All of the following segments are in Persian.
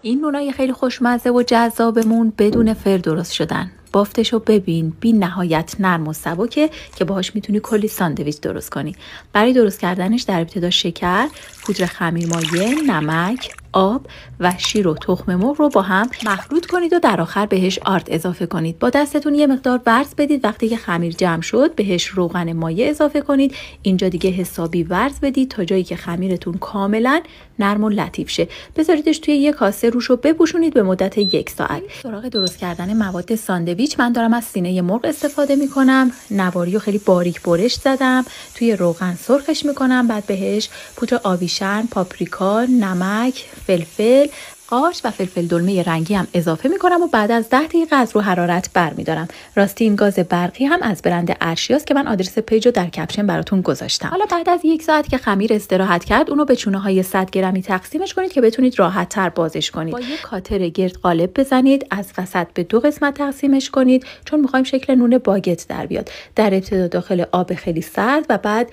این نونای خیلی خوشمزه و جذابمون بدون فر درست شدن. بافتشو ببین، بی نهایت نرم و سبکه که باهاش میتونی کلی ساندویچ درست کنی. برای درست کردنش در ابتدا شکر، پودر خمیرمایه، نمک، آب و شیر و تخم مرغ رو با هم مخلوط کنید و در آخر بهش آرد اضافه کنید. با دستتون یه مقدار ورز بدید. وقتی که خمیر جمع شد بهش روغن مایه اضافه کنید. اینجا دیگه حسابی ورز بدید تا جایی که خمیرتون کاملا نرم و لطیف شه. بذاریدش توی یه کاسه، روشو بپوشونید به مدت 1 ساعت. سراغ درست کردن مواد ساندویچ من دارم از سینه مرغ استفاده میکنم. نواری رو خیلی باریک برش زدم، توی روغن سرخش میکنم، بعد بهش پودر آویشن، پاپریکا، نمک، فلفل، قارچ و فلفل دلمه رنگی هم اضافه میکنم و بعد از 10 دقیقه از رو حرارت برمیدارم. راستی این گاز برقی هم از برند ارشیاست که من آدرس پیج رو در کپشن براتون گذاشتم. حالا بعد از 1 ساعت که خمیر استراحت کرد، اونو به چونه های 100 گرمی تقسیمش کنید که بتونید راحت تر بازش کنید. با یک کاتر گرد قالب بزنید، از وسط به 2 قسمت تقسیمش کنید چون میخوایم شکل نون باگت در بیاد. در ابتدا داخل آب خیلی سرد و بعد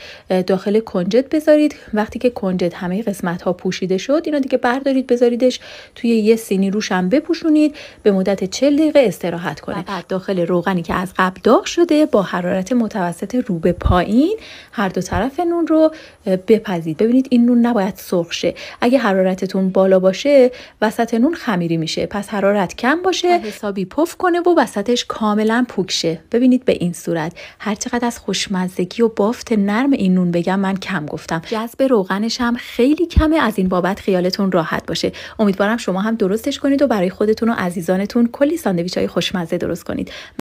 داخل کنجد بذارید. وقتی که کنجد همه قسمت ها پوشیده شد، اینو دیگه بردارید بذاریدش توی یه سینی، روشم بپوشونید، به مدت 40 دقیقه استراحت کنه. بعد داخل روغنی که از قبل داغ شده با حرارت متوسط رو به پایین هر دو طرف نون رو بپزید. ببینید این نون نباید سرخ شه. اگه حرارتتون بالا باشه وسط نون خمیری میشه، پس حرارت کم باشه، حسابی پف کنه و وسطش کاملا پوک شه. ببینید به این صورت. هر چقدر از خوشمزگی و بافت نرم این نون بگم من کم گفتم. جذب روغنش هم خیلی کمه، از این بابت خیالتون راحت باشه. امیدوارم شما هم درستش کنید و برای خودتون و عزیزانتون کلی ساندویچ‌های خوشمزه درست کنید.